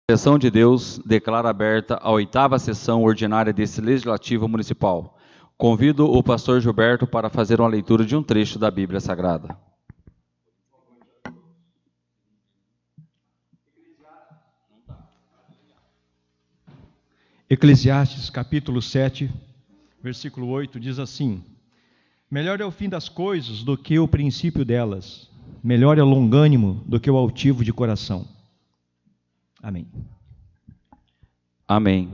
Direção de Deus declara aberta a 8ª sessão ordinária desse Legislativo Municipal. Convido o pastor Gilberto para fazer uma leitura de um trecho da Bíblia Sagrada. Eclesiastes capítulo 7, versículo 8 diz assim: Melhor é o fim das coisas do que o princípio delas, melhor é o longânimo do que o altivo de coração. Amém. Amém.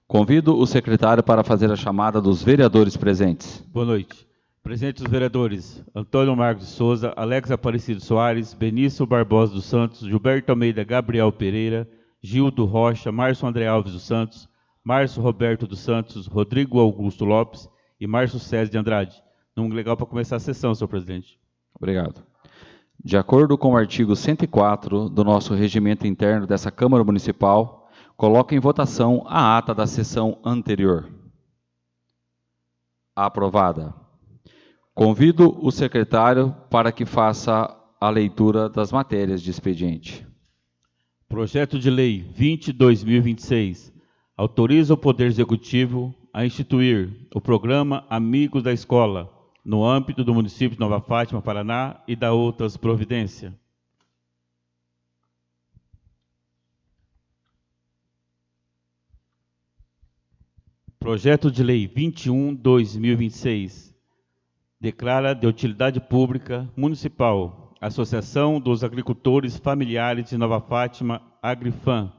Convido o secretário para fazer a chamada dos vereadores presentes. Boa noite. Presentes os vereadores Antônio Marcos de Souza, Alex Aparecido Soares, Benício Barbosa dos Santos, Gilberto Almeida Gabriel Pereira, Gildo Rocha, Márcio André Alves dos Santos, Márcio Roberto dos Santos, Rodrigo Augusto Lopes e Márcio César de Andrade. Número legal para começar a sessão, senhor presidente. Obrigado. De acordo com o artigo 104 do nosso regimento interno dessa Câmara Municipal, coloco em votação a ata da sessão anterior. Aprovada. Convido o secretário para que faça a leitura das matérias de expediente. Projeto de Lei 20/2026 autoriza o Poder Executivo a instituir o programa Amigos da Escola, no âmbito do município de Nova Fátima, Paraná, e da outras providências. Projeto de Lei 21/2026 declara de utilidade pública municipal a Associação dos Agricultores Familiares de Nova Fátima, Agrifam.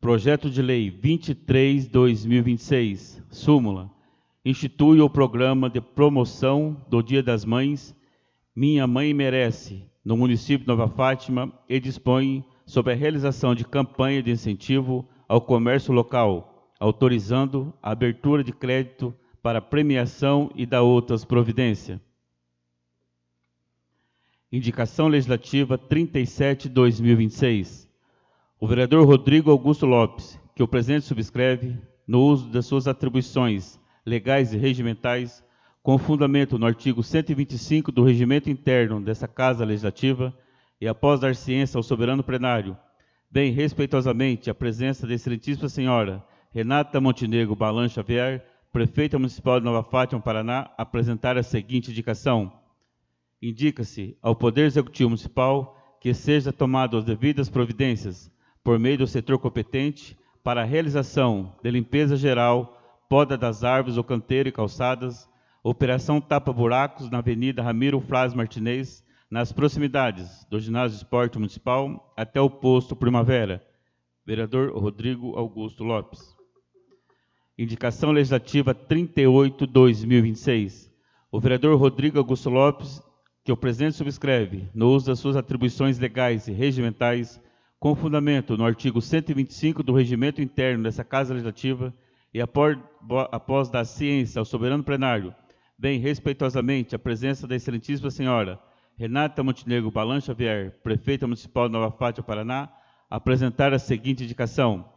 Projeto de Lei 23/2026, súmula, institui o programa de promoção do Dia das Mães, Minha Mãe Merece, no município de Nova Fátima, e dispõe sobre a realização de campanha de incentivo ao comércio local, autorizando a abertura de crédito para premiação e da outras providências. Indicação Legislativa 37/2026. O vereador Rodrigo Augusto Lopes, que o presidente subscreve, no uso das suas atribuições legais e regimentais, com fundamento no artigo 125 do Regimento Interno dessa Casa Legislativa, e após dar ciência ao soberano plenário, bem respeitosamente a presença da excelentíssima senhora Renata Montenegro Balan Xavier, prefeita municipal de Nova Fátima, Paraná, apresentar a seguinte indicação. Indica-se ao Poder Executivo Municipal que seja tomado as devidas providências por meio do setor competente para a realização de limpeza geral, poda das árvores ou canteiro e calçadas, operação tapa-buracos na Avenida Ramiro Flávio Martinez, nas proximidades do Ginásio de Esporte Municipal até o posto Primavera. Vereador Rodrigo Augusto Lopes. Indicação Legislativa 38/2026. O vereador Rodrigo Augusto Lopes, que o presidente subscreve, no uso das suas atribuições legais e regimentais, com fundamento no artigo 125 do Regimento Interno dessa Casa Legislativa, e após dar ciência ao soberano plenário, bem respeitosamente a presença da excelentíssima senhora Renata Montenegro Balan Xavier, prefeita municipal de Nova Fátima, Paraná, apresentar a seguinte indicação.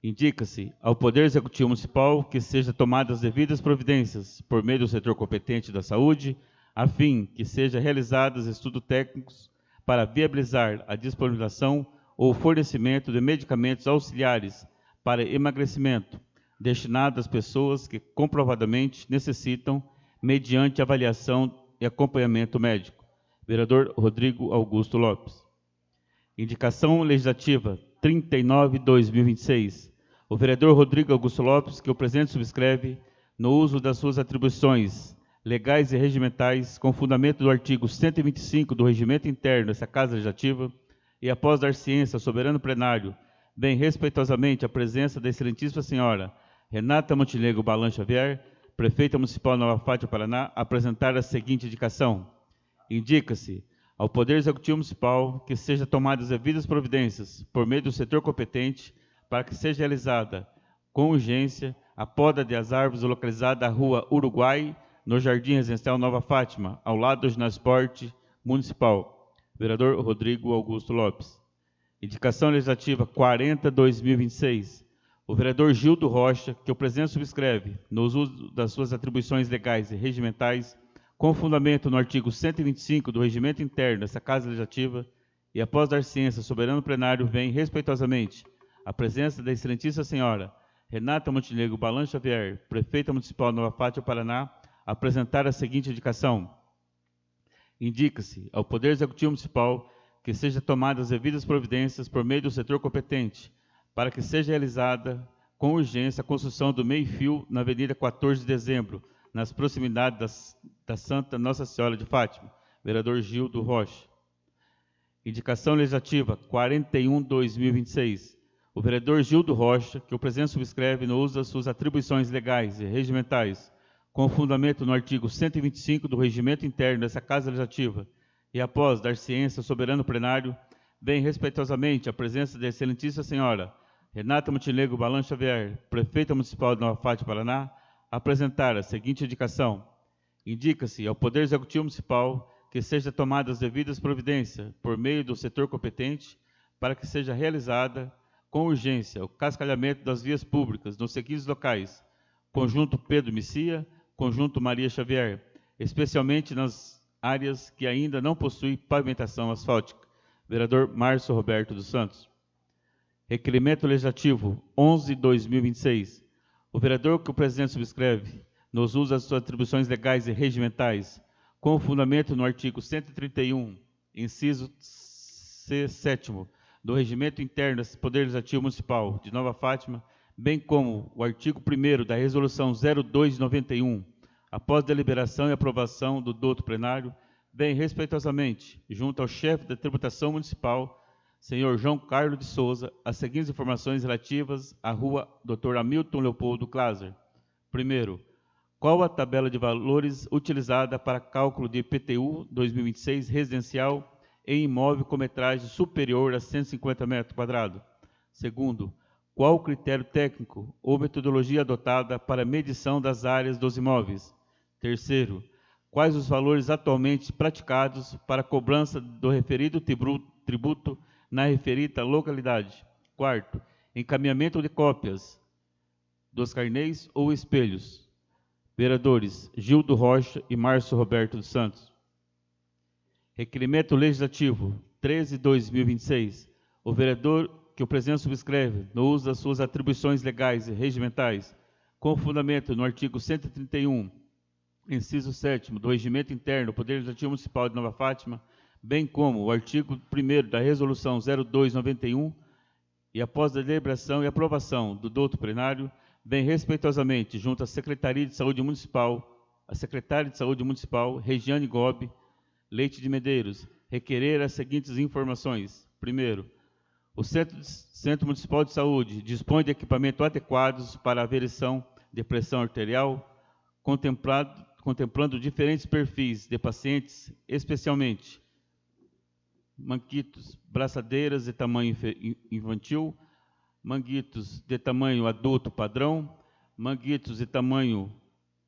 Indica-se ao Poder Executivo Municipal que seja tomadas as devidas providências por meio do setor competente da saúde, a fim que sejam realizados estudos técnicos para viabilizar a disponibilização ou fornecimento de medicamentos auxiliares para emagrecimento, destinados às pessoas que comprovadamente necessitam, mediante avaliação e acompanhamento médico. Vereador Rodrigo Augusto Lopes. Indicação Legislativa 39/2026. O vereador Rodrigo Augusto Lopes, que o presidente subscreve, no uso das suas atribuições legais e regimentais, com fundamento do artigo 125 do Regimento Interno dessa Casa Legislativa, e após dar ciência ao soberano plenário, bem respeitosamente a presença da excelentíssima senhora Renata Montenegro Balan Xavier, prefeita municipal de Nova Fátima, Paraná, apresentar a seguinte indicação. Indica-se ao Poder Executivo Municipal que seja tomadas as devidas providências por meio do setor competente para que seja realizada, com urgência, a poda das árvores localizada na Rua Uruguai, no Jardim Residencial Nova Fátima, ao lado do Ginásio Esporte Municipal. Vereador Rodrigo Augusto Lopes. Indicação Legislativa 40/2026. O vereador Gildo Rocha, que o presidente subscreve, no uso das suas atribuições legais e regimentais, com fundamento no artigo 125 do Regimento Interno dessa Casa Legislativa, e após dar ciência ao soberano plenário, vem respeitosamente a presença da excelentíssima senhora Renata Montenegro Balan Xavier, prefeita municipal de Nova Fátima, Paraná, apresentar a seguinte indicação. Indica-se ao Poder Executivo Municipal que seja tomadas as devidas providências por meio do setor competente para que seja realizada com urgência a construção do meio-fio na Avenida 14 de Dezembro, nas proximidades da Santa Nossa Senhora de Fátima. Vereador Gildo Rocha. Indicação legislativa 41/2026. O vereador Gildo Rocha, que o presidente subscreve no uso das suas atribuições legais e regimentais, com fundamento no artigo 125 do Regimento Interno dessa Casa Legislativa, e após dar ciência ao soberano plenário, vem respeitosamente a presença da excelentíssima senhora Renata Montenegro Balan Xavier, prefeita municipal de Nova Fátima, Paraná, apresentar a seguinte indicação. Indica-se ao Poder Executivo Municipal que seja tomada as devidas providências por meio do setor competente para que seja realizada com urgência o cascalhamento das vias públicas nos seguintes locais: Conjunto Pedro Messia, Conjunto Maria Xavier, especialmente nas áreas que ainda não possuem pavimentação asfáltica. Vereador Márcio Roberto dos Santos. Requerimento Legislativo 11/2026. O vereador que o presidente subscreve, nos usos das suas atribuições legais e regimentais, com fundamento no artigo 131, inciso C7 do Regimento Interno do Poder Legislativo Municipal de Nova Fátima, bem como o artigo 1º da Resolução 02/91, após deliberação e aprovação do douto plenário, bem respeitosamente, junto ao chefe da tributação municipal, senhor João Carlos de Souza, as seguintes informações relativas à rua Dr. Hamilton Leopoldo Glaser. Primeiro, qual a tabela de valores utilizada para cálculo de IPTU 2026 residencial em imóvel com metragem superior a 150 metros quadrados? Segundo, qual o critério técnico ou metodologia adotada para medição das áreas dos imóveis? Terceiro, quais os valores atualmente praticados para cobrança do referido tributo na referida localidade? Quarto, encaminhamento de cópias dos carnês ou espelhos. Vereadores Gildo Rocha e Márcio Roberto dos Santos. Requerimento Legislativo 13/2026. O vereador que o presidente subscreve, no uso das suas atribuições legais e regimentais, com fundamento no artigo 131, inciso 7º do Regimento Interno do Poder Legislativo Municipal de Nova Fátima, bem como o artigo 1º da Resolução 02/91, e após a deliberação e aprovação do douto plenário, vem respeitosamente, junto à Secretaria de Saúde Municipal, a secretária de Saúde Municipal, Regiane Gobi Leite de Medeiros, requerer as seguintes informações. Primeiro, o Centro Municipal de Saúde dispõe de equipamentos adequados para a averiação de pressão arterial, contemplando diferentes perfis de pacientes, especialmente manguitos, braçadeiras de tamanho infantil, manguitos de tamanho adulto padrão, manguitos de tamanho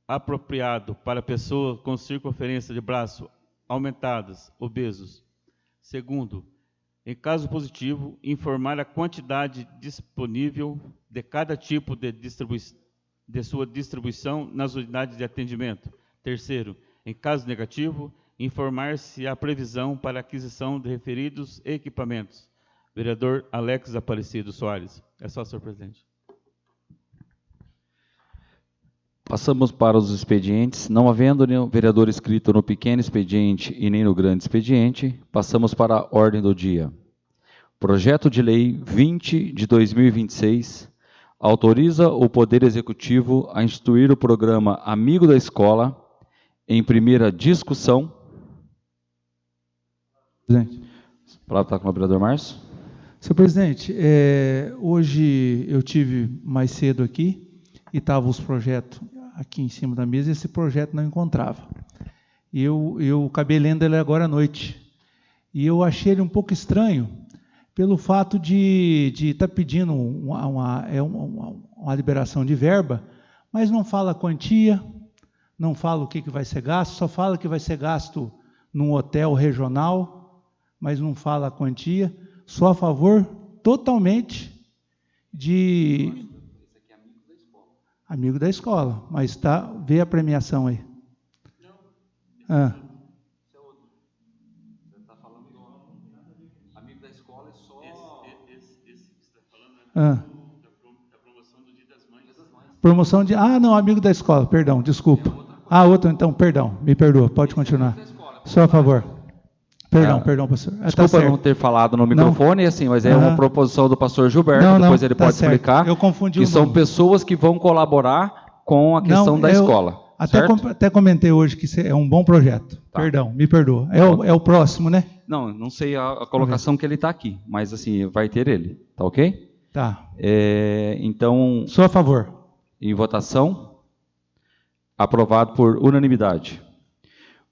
apropriado para pessoa com circunferência de braço aumentadas, obesos. Segundo, em caso positivo, informar a quantidade disponível de cada tipo de sua distribuição nas unidades de atendimento. Terceiro, em caso negativo, informar se há previsão para a aquisição de referidos equipamentos. Vereador Alex Aparecido Soares. É só, senhor presidente. Passamos para os expedientes. Não havendo nenhum vereador inscrito no pequeno expediente e nem no grande expediente, passamos para a ordem do dia. Projeto de Lei 20/2026 autoriza o Poder Executivo a instituir o programa Amigo da Escola em primeira discussão. Presidente. A palavra está com o vereador Márcio. Senhor presidente, hoje eu tive mais cedo aqui e estavam os projetos aqui em cima da mesa e esse projeto não encontrava. Eu acabei lendo ele agora à noite e eu achei ele um pouco estranho pelo fato de estar pedindo uma liberação de verba, mas não fala a quantia, não fala o que vai ser gasto, só fala que vai ser gasto num hotel regional, mas não fala a quantia. Sou a favor totalmente de... Amigo da escola, mas vê a premiação aí. Não. Ah. Promoção de... Ah, não, amigo da escola, perdão, desculpa. Ah, outro, então, perdão, me perdoa, pode continuar. Só a favor. Perdão, pastor. Desculpa não ter falado no microfone, assim, mas é uma proposição do pastor Gilberto, depois ele pode explicar. Eu confundi que são pessoas que vão colaborar com a questão da escola. Até comentei hoje que é um bom projeto. Tá. Perdão, me perdoa. É o próximo, né? Não sei a colocação que ele está aqui, mas assim, vai ter ele, tá ok? Tá. Então... Sou a favor. Em votação, aprovado por unanimidade.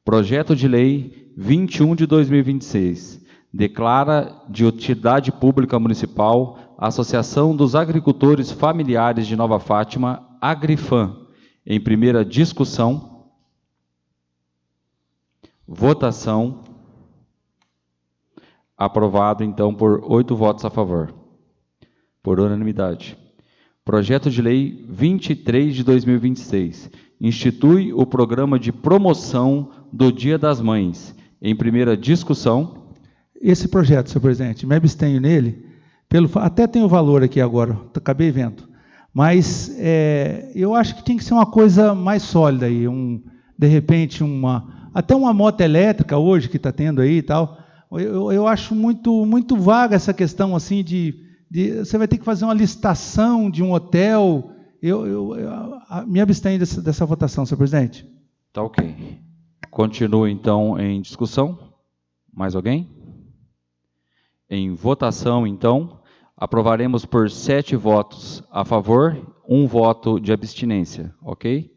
Projeto de Lei 21 de 2026, declara de utilidade pública municipal a Associação dos Agricultores Familiares de Nova Fátima, Agrifam, em primeira discussão, votação, aprovado então por 8 votos a favor, por unanimidade. Projeto de Lei 23 de 2026, institui o programa de promoção do Dia das Mães, em primeira discussão. Esse projeto, senhor presidente, me abstenho nele, até tem o valor aqui agora, acabei vendo, mas eu acho que tem que ser uma coisa mais sólida aí, de repente até uma moto elétrica hoje que está tendo aí e tal. Eu acho muito vaga essa questão assim você vai ter que fazer uma licitação de um hotel. Eu me abstenho dessa votação, senhor presidente. Tá ok. Continua então em discussão. Mais alguém? Em votação, então, aprovaremos por 7 votos a favor, 1 voto de abstinência, ok?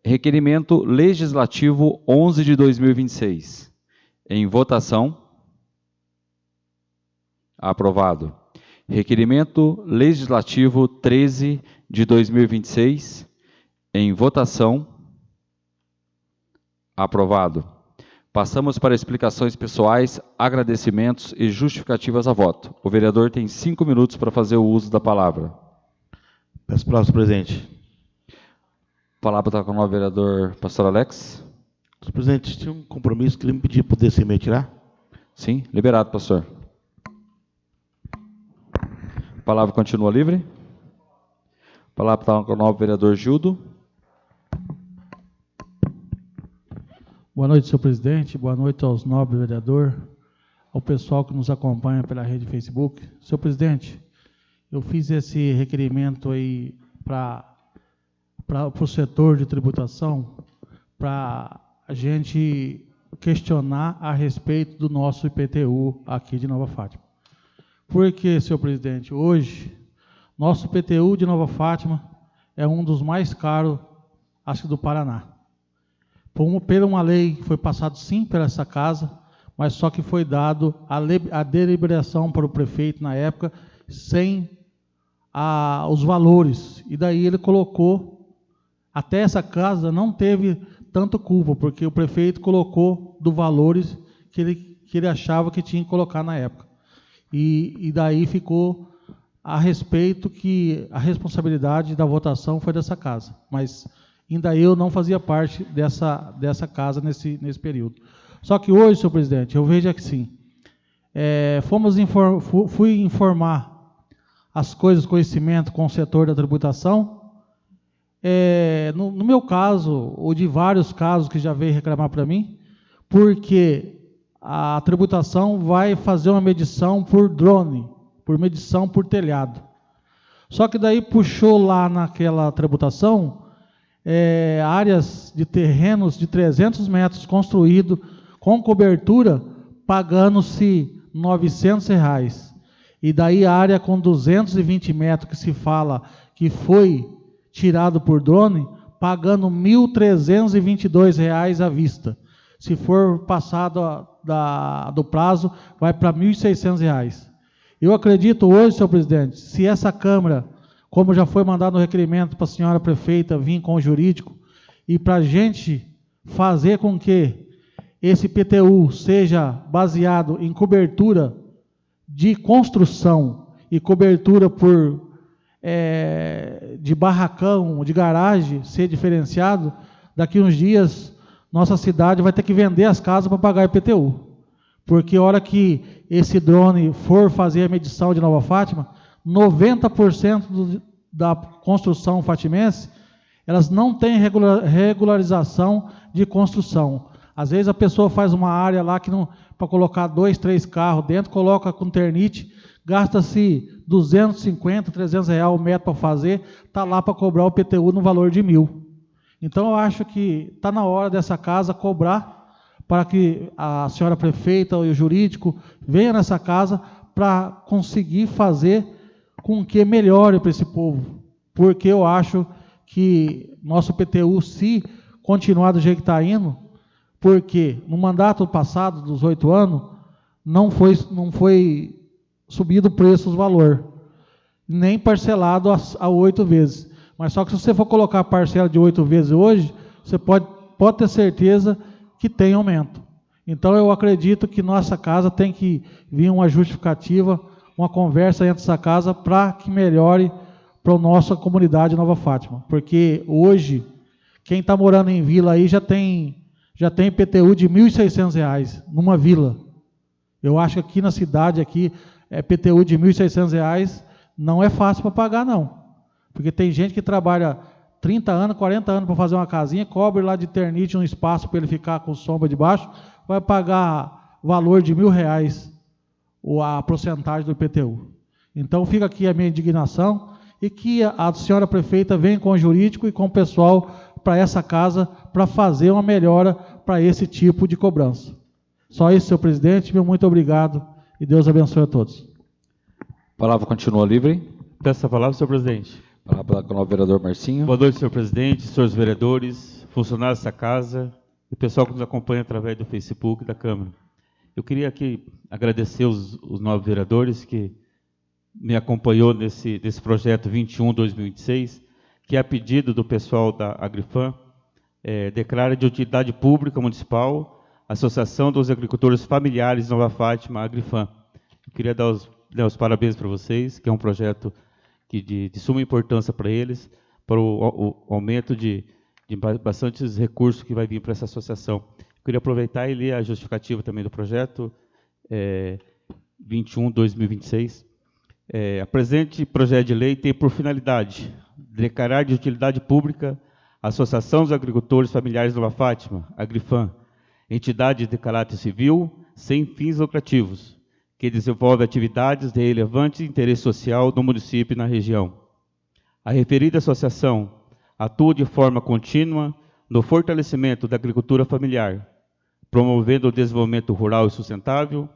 Requerimento Legislativo 11 de 2026. Em votação. Aprovado. Requerimento Legislativo 13 de 2026. Em votação. Aprovado. Passamos para explicações pessoais, agradecimentos e justificativas a voto. O vereador tem 5 minutos para fazer o uso da palavra. Peço palavra, senhor presidente. A palavra está com o novo vereador pastor Alex. Senhor presidente, tinha um compromisso que ele me pediu para poder se retirar? Sim, liberado, pastor. A palavra continua livre. A palavra está com o novo vereador Gildo. Boa noite, senhor presidente. Boa noite aos nobres vereadores, ao pessoal que nos acompanha pela rede Facebook. Senhor presidente, eu fiz esse requerimento aí para o setor de tributação, para a gente questionar a respeito do nosso IPTU aqui de Nova Fátima. Porque, senhor presidente, hoje, nosso IPTU de Nova Fátima é um dos mais caros, acho que do Paraná. Por uma lei que foi passado sim por essa casa, mas só que foi dado a deliberação para o prefeito na época, sem os valores. E daí ele colocou, até essa casa não teve tanto culpa, porque o prefeito colocou dos valores que ele achava que tinha que colocar na época. E daí ficou a respeito que a responsabilidade da votação foi dessa casa. Mas ainda eu não fazia parte dessa casa nesse período. Só que hoje, senhor presidente, eu vejo que sim. Fui informar as coisas, conhecimento com o setor da tributação. No meu caso, ou de vários casos que já veio reclamar para mim, porque a tributação vai fazer uma medição por drone, por medição por telhado. Só que daí puxou lá naquela tributação áreas de terrenos de 300 metros construído com cobertura, pagando-se R$ 900. E daí a área com 220 metros que se fala que foi tirado por drone, pagando R$ 1.322 à vista. Se for passado do prazo, vai para R$ 1.600. Eu acredito hoje, senhor presidente, se essa Câmara, como já foi mandado no requerimento para a senhora prefeita vir com o jurídico, e para a gente fazer com que esse PTU seja baseado em cobertura de construção e cobertura de barracão, de garagem, ser diferenciado, daqui uns dias nossa cidade vai ter que vender as casas para pagar IPTU. Porque a hora que esse drone for fazer a medição de Nova Fátima, 90% da construção fatimense, elas não têm regularização de construção. Às vezes a pessoa faz uma área lá que não, para colocar 2, 3 carros dentro, coloca com ternite, gasta-se 250, 300 reais o metro para fazer, está lá para cobrar o PTU no valor de 1.000. Então eu acho que está na hora dessa casa cobrar para que a senhora prefeita e o jurídico venham nessa casa para conseguir fazer com que melhore para esse povo. Porque eu acho que nosso PTU, se continuar do jeito que está indo, porque no mandato passado, dos 8 anos, não foi subido o preço, os valor, nem parcelado a 8 vezes. Mas só que se você for colocar a parcela de 8 vezes hoje, você pode ter certeza que tem aumento. Então eu acredito que nossa casa tem que vir uma justificativa, uma conversa entre essa casa para que melhore para a nossa comunidade Nova Fátima. Porque hoje, quem está morando em vila aí já tem PTU de R$ 1.600 numa vila. Eu acho que aqui na cidade, PTU de R$ 1.600 não é fácil para pagar, não. Porque tem gente que trabalha 30 anos, 40 anos para fazer uma casinha, cobre lá de ternite um espaço para ele ficar com sombra debaixo, vai pagar valor de R$ 1.000 a porcentagem do IPTU. Então fica aqui a minha indignação e que a senhora prefeita venha com o jurídico e com o pessoal para essa casa para fazer uma melhora para esse tipo de cobrança. Só isso, senhor presidente, meu muito obrigado e Deus abençoe a todos. A palavra continua livre. Peço a palavra, senhor presidente. Palavra com o vereador Marcinho. Boa noite, senhor presidente, senhores vereadores, funcionários dessa casa e pessoal que nos acompanha através do Facebook e da Câmara. Eu queria aqui agradecer os 9 vereadores que me acompanhou nesse projeto 21/2026, que a pedido do pessoal da Agrifam, declara de utilidade pública municipal a Associação dos Agricultores Familiares Nova Fátima, Agrifam. Eu queria dar os parabéns para vocês, que é um projeto de suma importância para eles, para o aumento de bastantes recursos que vai vir para essa associação. Eu queria aproveitar e ler a justificativa também do projeto 21/2026. A presente projeto de lei tem por finalidade declarar de utilidade pública a Associação dos Agricultores Familiares Nova Fátima, Agrifam, entidade de caráter civil, sem fins lucrativos, que desenvolve atividades de relevante interesse social no município e na região. A referida associação atua de forma contínua no fortalecimento da agricultura familiar, promovendo o desenvolvimento rural e sustentável,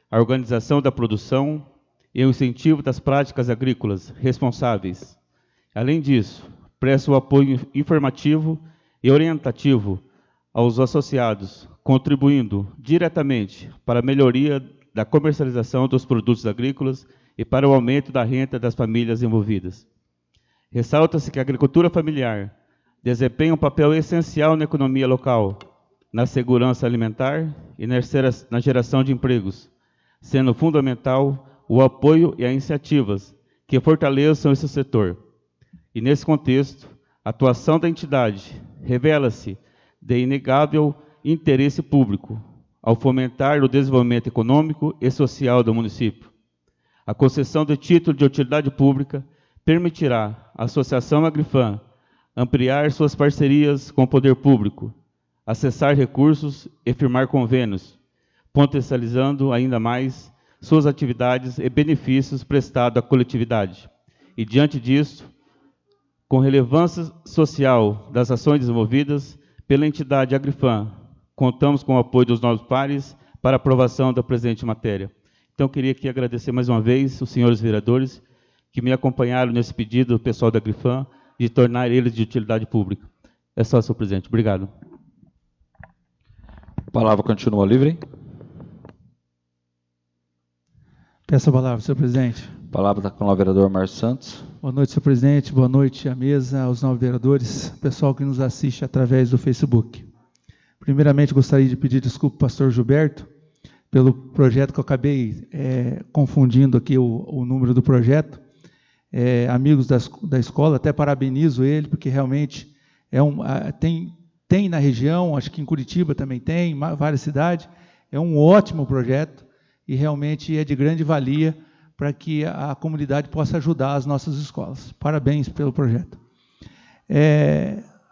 a organização da produção e o incentivo das práticas agrícolas responsáveis. Além disso, presta o apoio informativo e orientativo aos associados, contribuindo diretamente para a melhoria da comercialização dos produtos agrícolas e para o aumento da renda das famílias envolvidas. Ressalta-se que a agricultura familiar desempenha um papel essencial na economia local, na segurança alimentar e na geração de empregos, sendo fundamental o apoio e as iniciativas que fortaleçam esse setor. E, nesse contexto, a atuação da entidade revela-se de inegável interesse público, ao fomentar o desenvolvimento econômico e social do município. A concessão de título de utilidade pública permitirá à Associação Agrifam ampliar suas parcerias com o poder público, acessar recursos e firmar convênios, potencializando ainda mais suas atividades e benefícios prestados à coletividade. E, diante disso, com relevância social das ações desenvolvidas pela entidade Agrifam, contamos com o apoio dos nossos pares para a aprovação da presente matéria. Então, eu queria aqui agradecer mais uma vez os senhores vereadores que me acompanharam nesse pedido do pessoal da Agrifam de tornar eles de utilidade pública. É só, senhor presidente. Obrigado. A palavra continua livre. Peço a palavra, senhor presidente. A palavra está com o vereador Márcio Santos. Boa noite, senhor presidente. Boa noite à mesa, aos 9 vereadores, pessoal que nos assiste através do Facebook. Primeiramente, gostaria de pedir desculpa ao pastor Gilberto pelo projeto que eu acabei confundindo aqui o número do projeto. Amigos da escola, até parabenizo ele, porque realmente tem na região, acho que em Curitiba também tem, várias cidades, É um ótimo projeto e realmente é de grande valia para que a comunidade possa ajudar as nossas escolas. Parabéns pelo projeto.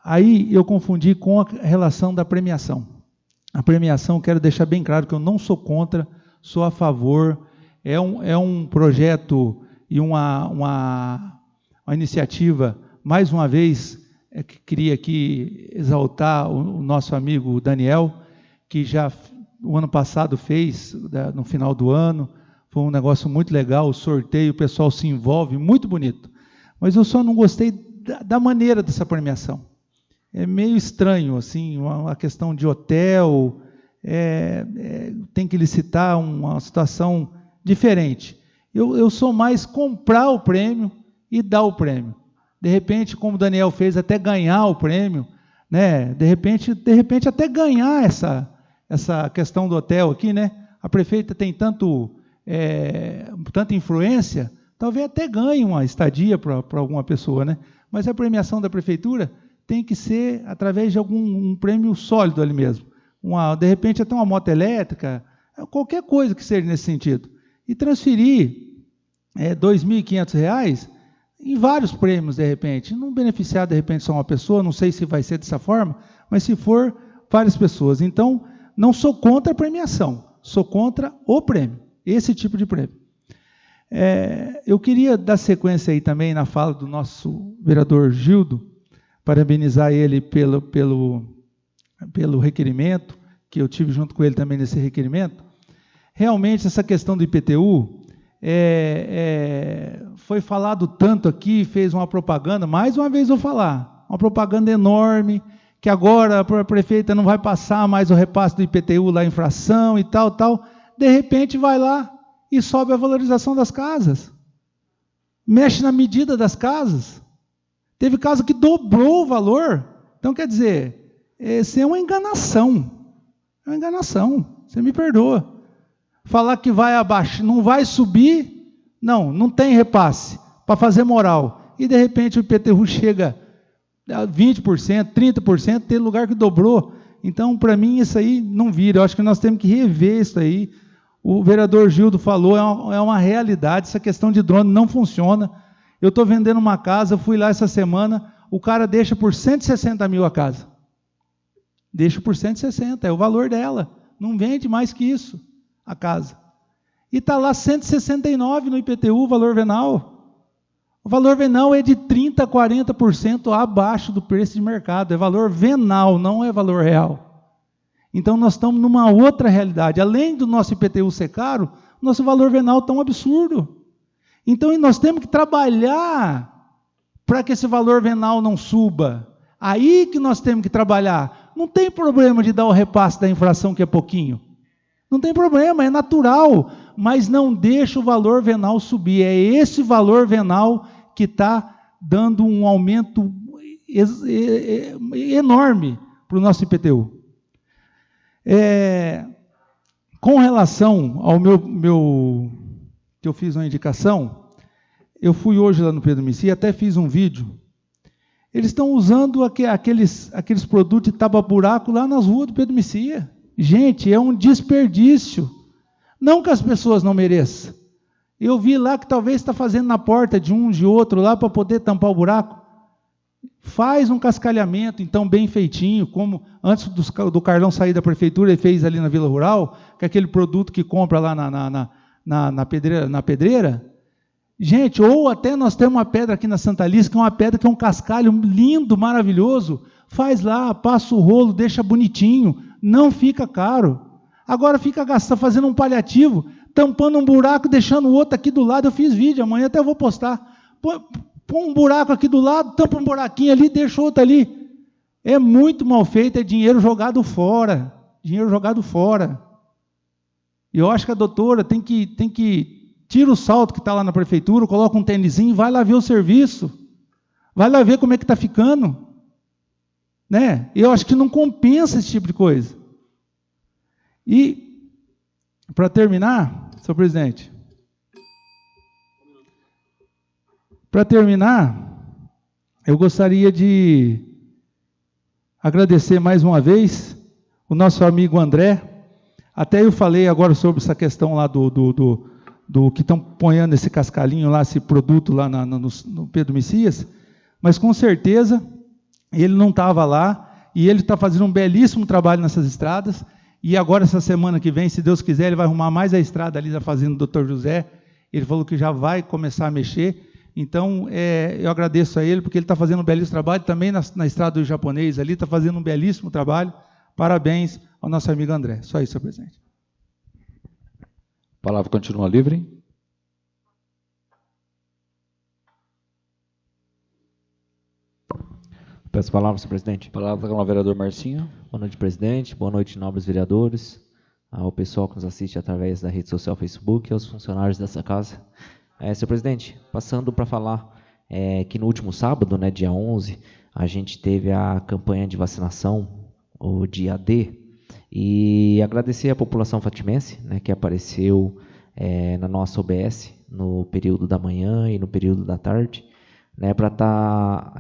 Aí eu confundi com a relação da premiação. A premiação, quero deixar bem claro que eu não sou contra, sou a favor. É um projeto e uma iniciativa, mais uma vez, que queria aqui exaltar o nosso amigo Daniel, que já o ano passado fez, no final do ano, foi um negócio muito legal, o sorteio, o pessoal se envolve, muito bonito. Mas eu só não gostei da maneira dessa premiação. É meio estranho, assim, uma questão de hotel, tem que licitar uma situação diferente. Eu sou mais comprar o prêmio e dar o prêmio. De repente, como o Daniel fez, até ganhar o prêmio, né? De repente até ganhar essa questão do hotel aqui, né? A prefeita tem tanta influência, talvez até ganhe uma estadia para alguma pessoa, né? Mas a premiação da prefeitura tem que ser através de um prêmio sólido ali mesmo. De repente até uma moto elétrica, qualquer coisa que seja nesse sentido. E transferir R$ 2.500 em vários prêmios, de repente. Não beneficiar, de repente, só uma pessoa, não sei se vai ser dessa forma, mas se for, várias pessoas. Então, não sou contra a premiação, sou contra o prêmio, esse tipo de prêmio. Eu queria dar sequência aí também na fala do nosso vereador Gildo, parabenizar ele pelo requerimento, que eu tive junto com ele também nesse requerimento. Realmente, essa questão do IPTU, foi falado tanto aqui, fez uma propaganda, mais uma vez vou falar, uma propaganda enorme, que agora a prefeita não vai passar mais o repasse do IPTU lá em fração e tal, de repente vai lá e sobe a valorização das casas, mexe na medida das casas, teve casa que dobrou o valor. Então, quer dizer, isso é uma enganação, você me perdoa. Falar que vai abaixo, não vai subir, não tem repasse, para fazer moral. E de repente o IPTU chega a 20%, 30%, tem lugar que dobrou. Então, para mim, isso aí não vira. Eu acho que nós temos que rever isso aí. O vereador Gildo falou, é uma realidade, essa questão de drone não funciona. Eu estou vendendo uma casa, fui lá essa semana, o cara deixa por 160 mil a casa. Deixa por 160, é o valor dela. Não vende mais que isso a casa. E está lá 169 no IPTU, o valor venal. O valor venal é de 30% a 40% abaixo do preço de mercado. É valor venal, não é valor real. Então nós estamos numa outra realidade. Além do nosso IPTU ser caro, nosso valor venal está um absurdo. Então nós temos que trabalhar para que esse valor venal não suba. Aí que nós temos que trabalhar. Não tem problema de dar o repasse da inflação, que é pouquinho. Não tem problema, é natural, mas não deixa o valor venal subir. É esse valor venal que está dando um aumento enorme para o nosso IPTU. Com relação ao meu que eu fiz uma indicação, eu fui hoje lá no Pedro Messia, até fiz um vídeo. Eles estão usando aqueles produtos de tapa-buraco lá nas ruas do Pedro Messia. Gente, é um desperdício. Não que as pessoas não mereçam. Eu vi lá que talvez está fazendo na porta de um, de outro lá para poder tampar o buraco. Faz um cascalhamento, então, bem feitinho, como antes do Carlão sair da prefeitura, ele fez ali na Vila Rural, que é aquele produto que compra lá na pedreira. Gente, ou até nós temos uma pedra aqui na Santa Alice, que é uma pedra que é um cascalho lindo, maravilhoso. Faz lá, passa o rolo, deixa bonitinho, não fica caro. Agora fica fazendo um paliativo, tampando um buraco, deixando o outro aqui do lado. Eu fiz vídeo, amanhã até vou postar. Põe um buraco aqui do lado, tampa um buraquinho ali, deixa outro ali. É muito mal feito, é dinheiro jogado fora. Dinheiro jogado fora. E eu acho que a doutora tem que tira o salto que está lá na prefeitura, coloca um tênisinho, vai lá ver o serviço. Vai lá ver como é que está ficando. Né? Eu acho que não compensa esse tipo de coisa. E, para terminar, senhor presidente, eu gostaria de agradecer mais uma vez o nosso amigo André, Até eu falei agora sobre essa questão lá do que estão ponhando esse cascalhinho lá, esse produto lá no Pedro Messias, mas com certeza ele não estava lá, e ele está fazendo um belíssimo trabalho nessas estradas, e agora essa semana que vem, se Deus quiser, ele vai arrumar mais a estrada ali da fazenda do Dr. José, ele falou que já vai começar a mexer. Então, eu agradeço a ele, porque ele está fazendo um belíssimo trabalho, também na estrada do japonês ali, está fazendo um belíssimo trabalho. Parabéns ao nosso amigo André. Só isso, senhor presidente. A palavra continua livre. Peço a palavra, senhor presidente. A palavra com o vereador Marcinho. Boa noite, presidente. Boa noite, nobres vereadores. Ao pessoal que nos assiste através da rede social Facebook e aos funcionários dessa casa. Senhor presidente, passando para falar que no último sábado, né, dia 11, a gente teve a campanha de vacinação, o dia D, e agradecer a população fatimense, né, que apareceu na nossa OBS no período da manhã e no período da tarde, né, para estar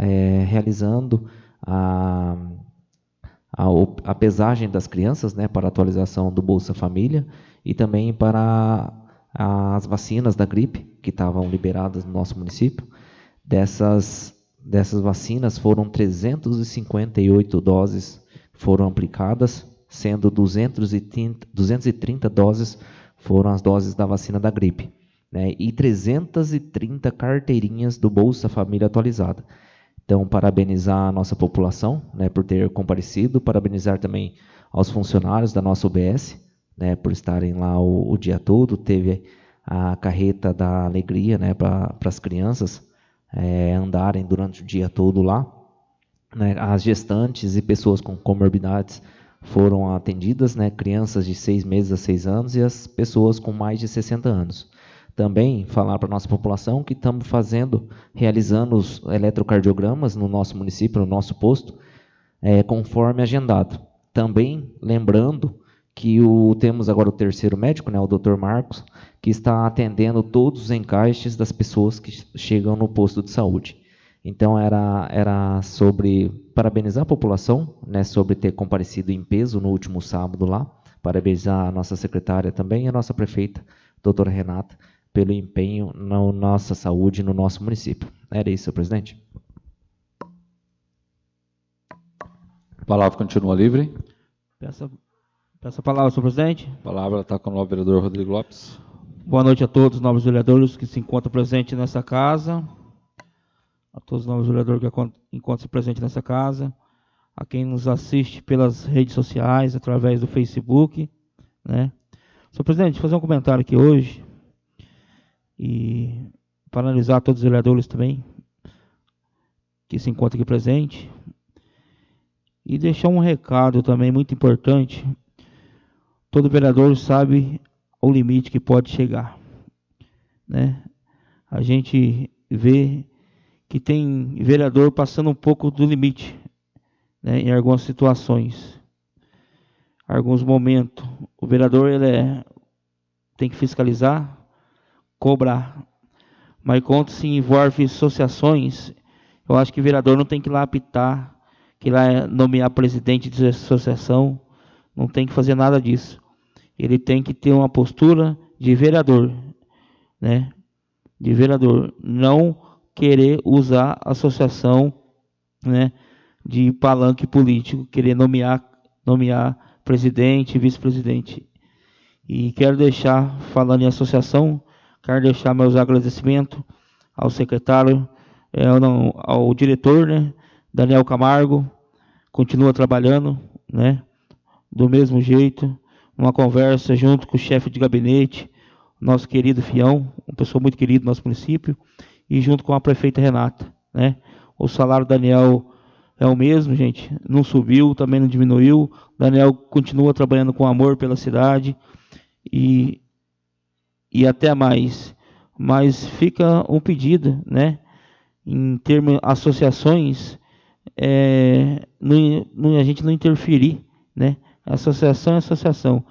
realizando a pesagem das crianças, né, para a atualização do Bolsa Família e também para as vacinas da gripe que estavam liberadas no nosso município. Dessas vacinas foram 358 doses que foram aplicadas, sendo 230 doses foram as doses da vacina da gripe, né, e 330 carteirinhas do Bolsa Família atualizada. Então, parabenizar a nossa população, né, por ter comparecido, parabenizar também aos funcionários da nossa UBS, né, por estarem lá o dia todo. Teve a carreta da alegria, né, para as crianças andarem durante o dia todo lá, né. As gestantes e pessoas com comorbidades foram atendidas, né, crianças de 6 meses a 6 anos e as pessoas com mais de 60 anos. Também falar para a nossa população que estamos realizando os eletrocardiogramas no nosso município, no nosso posto, conforme agendado. Também lembrando que temos agora o terceiro médico, né, o Dr. Marcos, que está atendendo todos os encaixes das pessoas que chegam no posto de saúde. Então, era sobre parabenizar a população, né, sobre ter comparecido em peso no último sábado lá, parabenizar a nossa secretária também e a nossa prefeita, doutora Renata, pelo empenho na nossa saúde no nosso município. Era isso, senhor presidente. A palavra continua livre. Peço a palavra, senhor presidente. A palavra está com o vereador Rodrigo Lopes. Boa noite a todos os nobres vereadores que se encontram presentes nessa casa, a todos os nobres vereadores que encontram-se presentes nessa casa, a quem nos assiste pelas redes sociais, através do Facebook, né? Senhor presidente, vou fazer um comentário aqui hoje, e paralisar todos os vereadores também que se encontram aqui presentes, e deixar um recado também muito importante. Todo vereador sabe o limite que pode chegar, né? A gente vê que tem vereador passando um pouco do limite, né, em algumas situações, alguns momentos. O vereador tem que fiscalizar, cobrar, mas quando se envolve associações, eu acho que o vereador não tem que ir lá apitar, que ir lá nomear presidente de associação, não tem que fazer nada disso. Ele tem que ter uma postura de vereador, né? De vereador, não querer usar a associação, né, de palanque político, querer nomear presidente, vice-presidente. E quero deixar, falando em associação, quero deixar meus agradecimentos ao secretário, ao diretor, né, Daniel Camargo, continua trabalhando, né, do mesmo jeito, uma conversa junto com o chefe de gabinete, nosso querido Fião, uma pessoa muito querida do nosso município, e junto com a prefeita Renata, né. O salário do Daniel é o mesmo, gente, não subiu, também não diminuiu. Daniel continua trabalhando com amor pela cidade e até mais. Mas fica um pedido, né, em termos de associações, a gente não interferir, né. Associação é associação.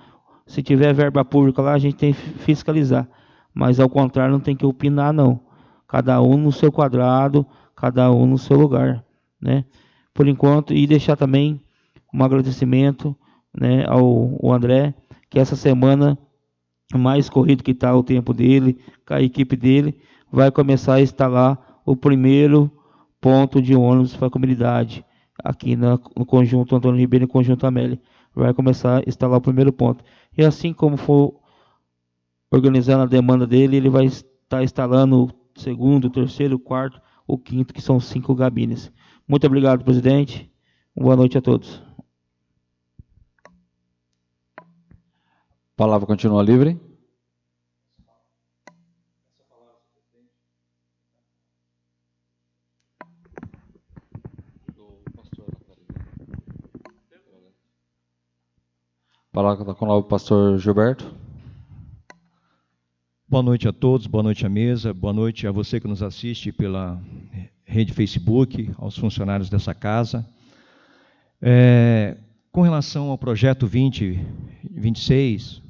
Se tiver verba pública lá, a gente tem que fiscalizar. Mas, ao contrário, não tem que opinar, não. Cada um no seu quadrado, cada um no seu lugar, né? Por enquanto, e deixar também um agradecimento, né, ao André, que essa semana, mais corrido que está o tempo dele, com a equipe dele, vai começar a instalar o primeiro ponto de ônibus para a comunidade, aqui no Conjunto Antônio Ribeiro e Conjunto Amélia. Vai começar a instalar o primeiro ponto. E assim como for organizando a demanda dele, ele vai estar instalando o segundo, o terceiro, o quarto, o quinto, que são 5 gabines. Muito obrigado, presidente. Boa noite a todos. A palavra continua livre. A palavra está com o pastor Gilberto. Boa noite a todos, boa noite à mesa, boa noite a você que nos assiste pela rede Facebook, aos funcionários dessa casa. Com relação ao projeto 2026,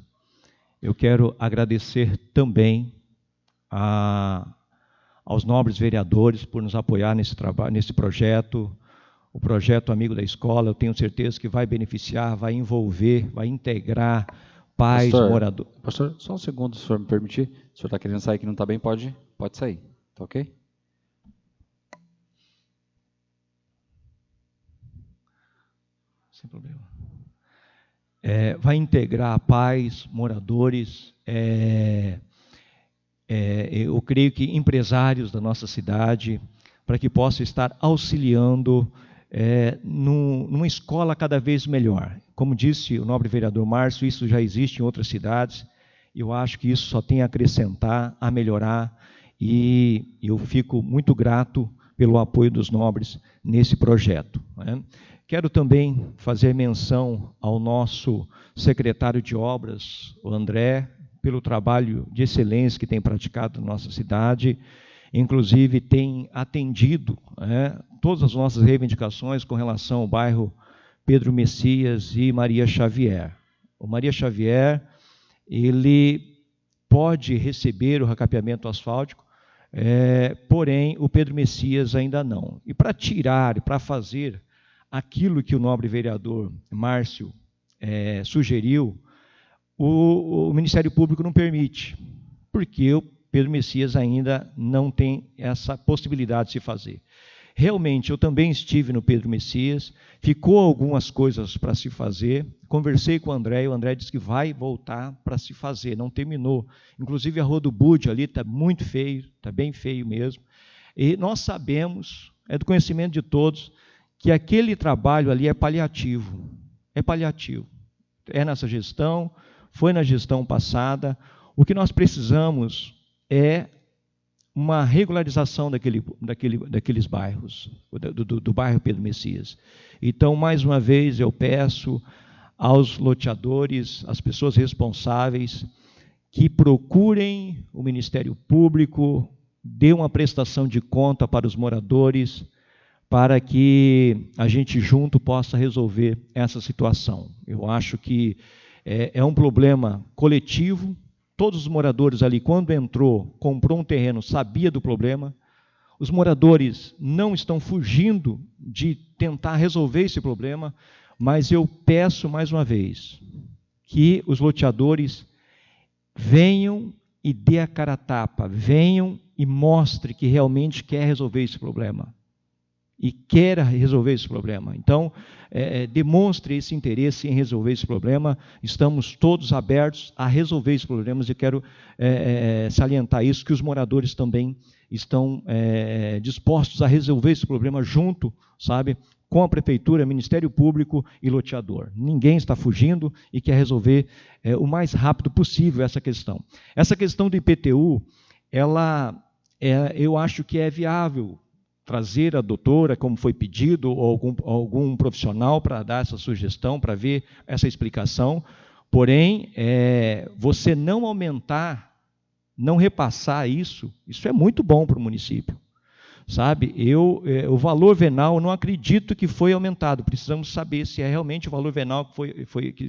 eu quero agradecer também aos nobres vereadores por nos apoiar nesse trabalho, nesse projeto. O projeto Amigo da Escola, eu tenho certeza que vai beneficiar, vai envolver, vai integrar pais, moradores. Pastor, só um segundo, se o senhor me permitir. Se o senhor está querendo sair que não está bem, pode sair. Tá ok? Sem problema. Vai integrar pais, moradores, eu creio que empresários da nossa cidade, para que possa estar auxiliando numa escola cada vez melhor. Como disse o nobre vereador Márcio, isso já existe em outras cidades. Eu acho que isso só tem a acrescentar, a melhorar, e eu fico muito grato pelo apoio dos nobres nesse projeto, né? Quero também fazer menção ao nosso secretário de obras, o André, pelo trabalho de excelência que tem praticado na nossa cidade. Inclusive tem atendido todas as nossas reivindicações com relação ao bairro Pedro Messias e Maria Xavier. O Maria Xavier, ele pode receber o recapeamento asfáltico, porém o Pedro Messias ainda não. E para tirar, para fazer aquilo que o nobre vereador Márcio sugeriu, o Ministério Público não permite, porque o Pedro Messias ainda não tem essa possibilidade de se fazer. Realmente, eu também estive no Pedro Messias, ficou algumas coisas para se fazer, conversei com o André, e o André disse que vai voltar para se fazer, não terminou. Inclusive a Rua do Búdio ali está muito feio, está bem feio mesmo. E nós sabemos, é do conhecimento de todos, que aquele trabalho ali é paliativo. É paliativo. É nessa gestão, foi na gestão passada. O que nós precisamos é uma regularização daqueles bairros, do bairro Pedro Messias. Então, mais uma vez, eu peço aos loteadores, às pessoas responsáveis, que procurem o Ministério Público, dê uma prestação de conta para os moradores, para que a gente junto possa resolver essa situação. Eu acho que é um problema coletivo. Todos os moradores ali, quando entrou, comprou um terreno, sabia do problema. Os moradores não estão fugindo de tentar resolver esse problema, mas eu peço mais uma vez que os loteadores venham e dê a cara a tapa, venham e mostre que realmente quer resolver esse problema. E queira resolver esse problema. Então, demonstre esse interesse em resolver esse problema. Estamos todos abertos a resolver esses problemas e quero salientar isso, que os moradores também estão dispostos a resolver esse problema junto, sabe, com a Prefeitura, Ministério Público e loteador. Ninguém está fugindo e quer resolver o mais rápido possível essa questão. Essa questão do IPTU, eu acho que é viável trazer a doutora, como foi pedido, ou algum profissional para dar essa sugestão, para ver essa explicação. Porém, você não aumentar, não repassar isso é muito bom para o município. Sabe, o valor venal, eu não acredito que foi aumentado. Precisamos saber se é realmente o valor venal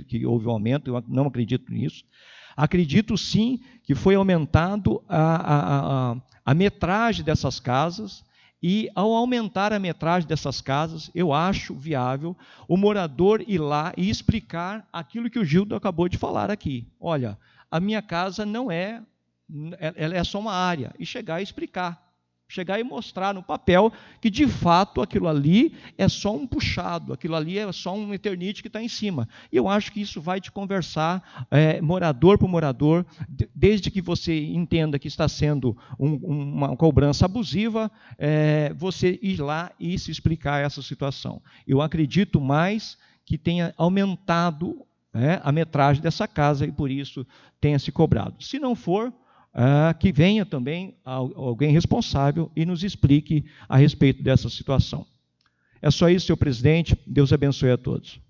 que houve um aumento, eu não acredito nisso. Acredito sim que foi aumentado a metragem dessas casas, E ao aumentar a metragem dessas casas, eu acho viável o morador ir lá e explicar aquilo que o Gildo acabou de falar aqui. Olha, a minha casa não é, ela é só uma área. E chegar e explicar. Chegar e mostrar no papel que, de fato, aquilo ali é só um puxado, aquilo ali é só um Eternite que está em cima. E eu acho que isso vai te conversar, morador por morador, desde que você entenda que está sendo uma cobrança abusiva, você ir lá e se explicar essa situação. Eu acredito mais que tenha aumentado a metragem dessa casa e, por isso, tenha se cobrado. Se não for, que venha também alguém responsável e nos explique a respeito dessa situação. É só isso, senhor presidente. Deus abençoe a todos.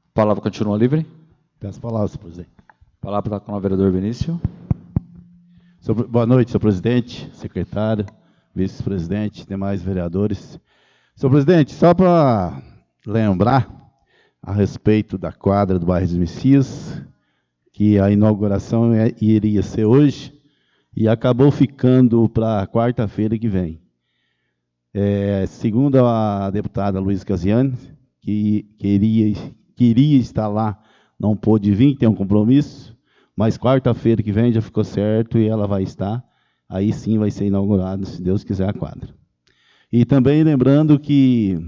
A palavra continua livre. Peço a palavra, senhor presidente. A palavra está com o vereador Vinícius. Boa noite, senhor presidente, secretário, vice-presidente, demais vereadores. Senhor presidente, só para lembrar a respeito da quadra do bairro dos Messias, que a inauguração iria ser hoje e acabou ficando para quarta-feira que vem. Segundo a deputada Luísa Casiani, que queria estar lá, não pôde vir, tem um compromisso, mas quarta-feira que vem já ficou certo e ela vai estar. Aí sim vai ser inaugurado, se Deus quiser, a quadra. E também lembrando que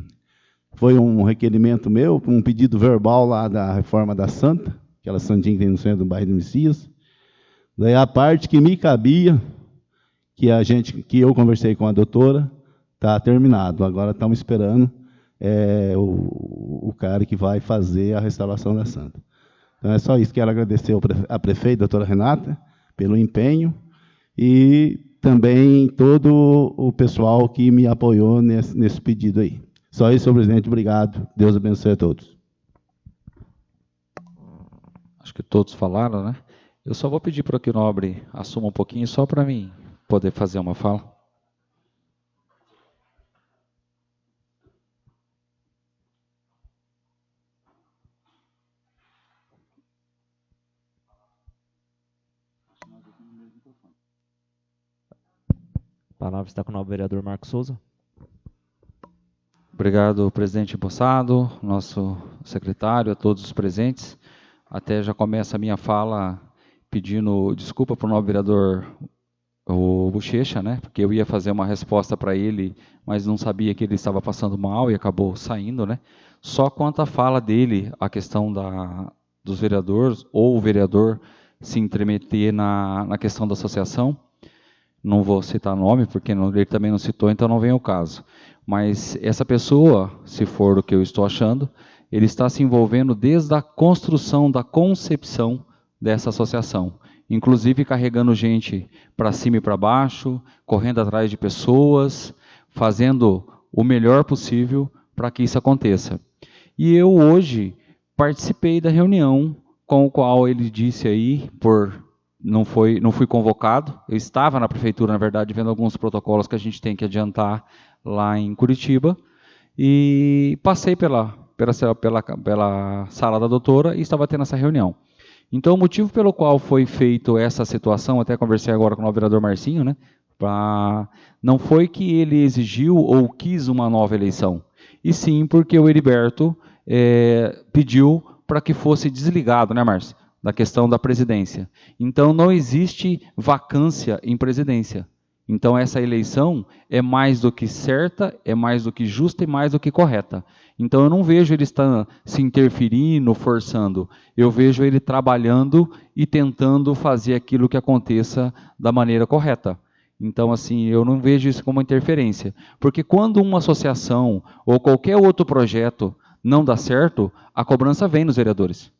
foi um requerimento meu, um pedido verbal lá da reforma da Santa, aquela santinha que tem no centro do bairro do Messias. Daí a parte que me cabia, que eu conversei com a doutora, está terminado. Agora estamos esperando o cara que vai fazer a restauração da Santa. Então é só isso. Quero agradecer a prefeita, a doutora Renata, pelo empenho, e também todo o pessoal que me apoiou nesse pedido aí. Só isso, senhor presidente. Obrigado. Deus abençoe a todos. Acho que todos falaram, né? Eu só vou pedir para que o nobre assuma um pouquinho, só para mim poder fazer uma fala. A palavra está com o nobre vereador Marcos Souza. Obrigado, presidente Bossado, nosso secretário, a todos os presentes. Até já começa a minha fala pedindo desculpa para o nobre vereador o Bochecha, né? Porque eu ia fazer uma resposta para ele, mas não sabia que ele estava passando mal e acabou saindo, né? Só quanto à fala dele, a questão dos vereadores, ou o vereador se intrometer na questão da associação, não vou citar nome, porque ele também não citou, então não vem ao caso. Mas essa pessoa, se for o que eu estou achando, ele está se envolvendo desde a construção, da concepção dessa associação. Inclusive carregando gente para cima e para baixo, correndo atrás de pessoas, fazendo o melhor possível para que isso aconteça. E eu hoje participei da reunião com o qual ele disse aí, não fui convocado, eu estava na prefeitura, na verdade, vendo alguns protocolos que a gente tem que adiantar lá em Curitiba, e passei pela sala da doutora e estava tendo essa reunião. Então, o motivo pelo qual foi feita essa situação, até conversei agora com o vereador Marcinho, né, não foi que ele exigiu ou quis uma nova eleição, e sim porque o Heriberto pediu para que fosse desligado, né, Márcio, da questão da presidência. Então, não existe vacância em presidência. Então, essa eleição é mais do que certa, é mais do que justa e mais do que correta. Então, eu não vejo ele se interferindo, forçando. Eu vejo ele trabalhando e tentando fazer aquilo que aconteça da maneira correta. Então, assim, eu não vejo isso como interferência. Porque quando uma associação ou qualquer outro projeto não dá certo, a cobrança vem nos vereadores.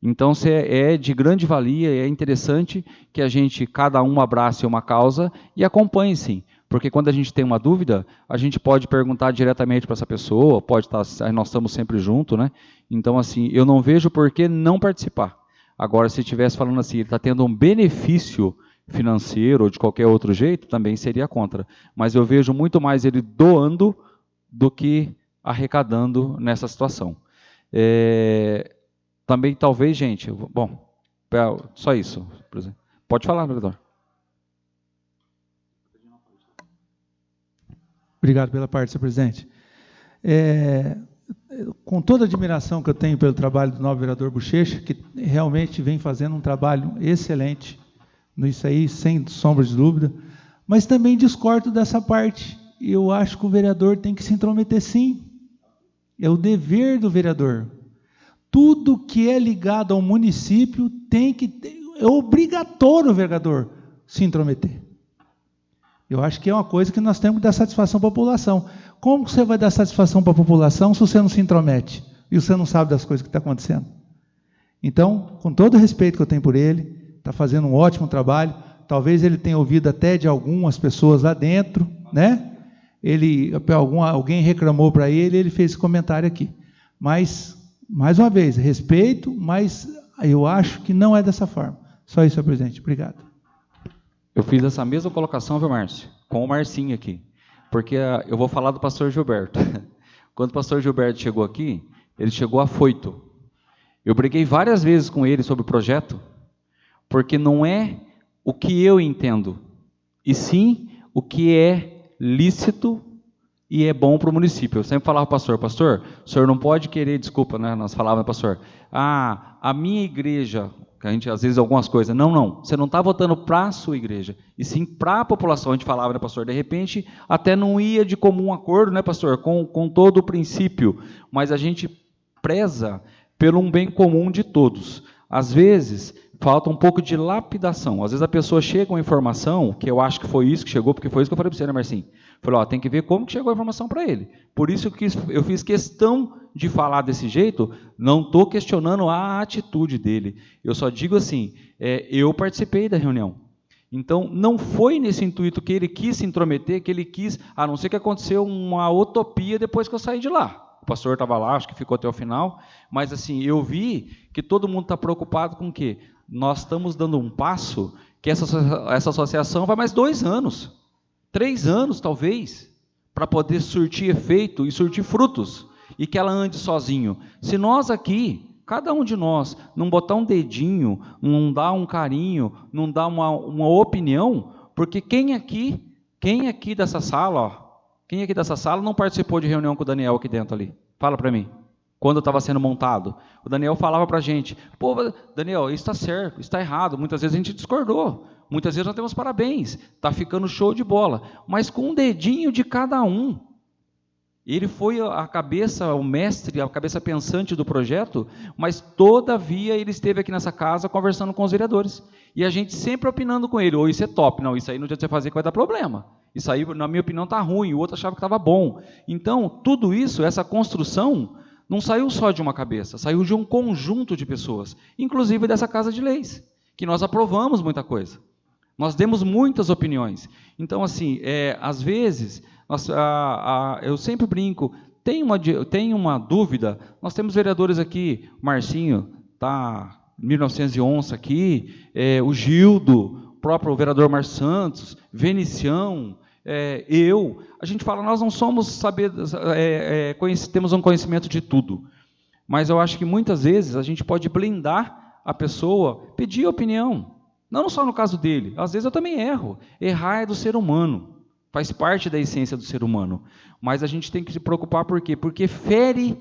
Então, é de grande valia, é interessante que cada um abrace uma causa e acompanhe, sim. Porque quando a gente tem uma dúvida, a gente pode perguntar diretamente para essa pessoa, nós estamos sempre juntos, né? Então, assim, eu não vejo por que não participar. Agora, se estivesse falando assim, ele está tendo um benefício financeiro ou de qualquer outro jeito, também seria contra. Mas eu vejo muito mais ele doando do que arrecadando nessa situação. Também, talvez, gente... Bom, só isso. Pode falar, vereador. Obrigado pela parte, senhor presidente. Com toda a admiração que eu tenho pelo trabalho do novo vereador Bochecha, que realmente vem fazendo um trabalho excelente, nisso aí, sem sombra de dúvida, mas também discordo dessa parte. Eu acho que o vereador tem que se intrometer, sim. É o dever do vereador. Tudo que é ligado ao município é obrigatório o vereador se intrometer. Eu acho que é uma coisa que nós temos que dar satisfação para a população. Como que você vai dar satisfação para a população se você não se intromete e você não sabe das coisas que estão acontecendo? Então, com todo o respeito que eu tenho por ele, está fazendo um ótimo trabalho. Talvez ele tenha ouvido até de algumas pessoas lá dentro, né? Alguém reclamou para ele fez esse comentário aqui. Mas, mais uma vez, respeito, mas eu acho que não é dessa forma. Só isso, senhor presidente. Obrigado. Eu fiz essa mesma colocação, viu, Márcio? Com o Marcinho aqui. Porque eu vou falar do pastor Gilberto. Quando o pastor Gilberto chegou aqui, ele chegou afoito. Eu briguei várias vezes com ele sobre o projeto, porque não é o que eu entendo, e sim o que é lícito e é bom para o município. Eu sempre falava para o pastor, o senhor não pode querer, desculpa, né, nós falávamos, pastor, a minha igreja, que a gente, às vezes, algumas coisas, não, você não está votando para a sua igreja, e sim para a população, a gente falava, né, pastor, de repente, até não ia de comum acordo, né, pastor, com todo o princípio, mas a gente preza pelo um bem comum de todos. Às vezes, falta um pouco de lapidação. Às vezes a pessoa chega com uma informação, que eu acho que foi isso que chegou, porque foi isso que eu falei para você, né, Marcinho? Falei, tem que ver como que chegou a informação para ele. Por isso que eu fiz questão de falar desse jeito, não estou questionando a atitude dele. Eu só digo assim, eu participei da reunião. Então, não foi nesse intuito que ele quis se intrometer, que ele quis, a não ser que aconteceu uma utopia depois que eu saí de lá. O pastor estava lá, acho que ficou até o final, mas assim, eu vi que todo mundo está preocupado com o quê? Nós estamos dando um passo que essa associação vai mais 2 anos, 3 anos talvez, para poder surtir efeito e surtir frutos, e que ela ande sozinho. Se nós aqui, cada um de nós, não botar um dedinho, não dar um carinho, não dar uma opinião, porque quem aqui dessa sala, quem aqui dessa sala não participou de reunião com o Daniel aqui dentro ali? Fala para mim. Quando estava sendo montado, o Daniel falava para a gente, Daniel, isso está certo, isso está errado. Muitas vezes a gente discordou, muitas vezes nós temos parabéns, está ficando show de bola, mas com um dedinho de cada um. Ele foi a cabeça, o mestre, a cabeça pensante do projeto, mas todavia ele esteve aqui nessa casa conversando com os vereadores. E a gente sempre opinando com ele, isso é top, não, isso aí não adianta você fazer que vai dar problema. Isso aí, na minha opinião, está ruim, o outro achava que estava bom. Então, tudo isso, essa construção, não saiu só de uma cabeça, saiu de um conjunto de pessoas, inclusive dessa Casa de Leis, que nós aprovamos muita coisa. Nós demos muitas opiniões. Então, assim, às vezes, eu sempre brinco, tem uma dúvida, nós temos vereadores aqui, o Marcinho está 1911 aqui, o Gildo, o próprio vereador Mar Santos, Venicião, a gente fala, nós não somos temos um conhecimento de tudo, mas eu acho que muitas vezes a gente pode blindar a pessoa, pedir opinião, não só no caso dele, às vezes eu também erro, errar é do ser humano, faz parte da essência do ser humano, mas a gente tem que se preocupar por quê? Porque fere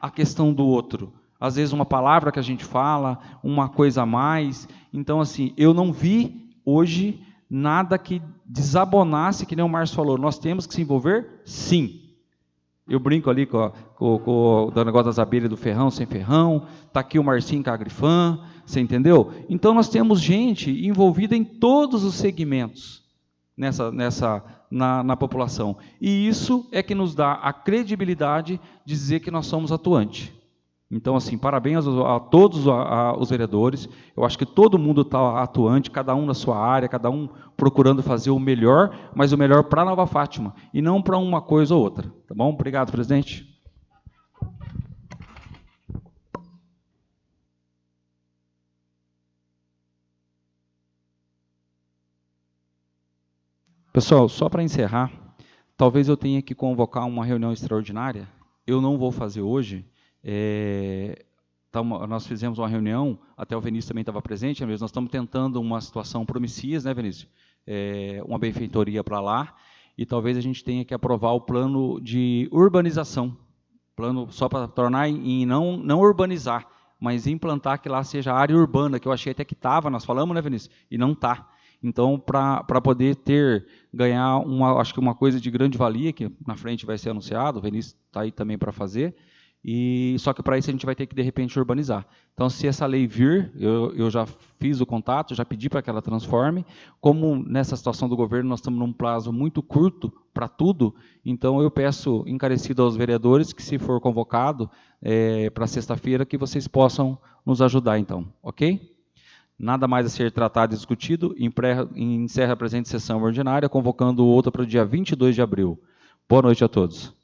a questão do outro, às vezes uma palavra que a gente fala, uma coisa a mais, então assim, eu não vi hoje nada que desabonasse, que nem o Márcio falou, nós temos que se envolver? Sim. Eu brinco ali com o negócio das abelhas do ferrão, sem ferrão, está aqui o Marcinho com a Agrifam, você entendeu? Então nós temos gente envolvida em todos os segmentos na população. E isso é que nos dá a credibilidade de dizer que nós somos atuantes. Então, assim, parabéns a todos os vereadores, eu acho que todo mundo está atuante, cada um na sua área, cada um procurando fazer o melhor, mas o melhor para Nova Fátima, e não para uma coisa ou outra. Tá bom? Obrigado, presidente. Pessoal, só para encerrar, talvez eu tenha que convocar uma reunião extraordinária, eu não vou fazer hoje. Nós fizemos uma reunião, até o Vinícius também estava presente, nós estamos tentando uma situação promissível, né, Vinícius? Uma benfeitoria para lá, e talvez a gente tenha que aprovar o plano de urbanização, plano só para tornar e não urbanizar, mas implantar que lá seja área urbana, que eu achei até que estava, nós falamos, né, Vinícius? E não está. Então, para poder ganhar acho que uma coisa de grande valia, que na frente vai ser anunciado, o Vinícius está aí também para fazer, só que para isso a gente vai ter que, de repente, urbanizar. Então, se essa lei vir, eu já fiz o contato, já pedi para que ela transforme. Como nessa situação do governo nós estamos num prazo muito curto para tudo, então eu peço encarecido aos vereadores que, se for convocado para sexta-feira, que vocês possam nos ajudar, então, ok? Nada mais a ser tratado e discutido, encerra a presente sessão ordinária, convocando outra para o dia 22 de abril. Boa noite a todos.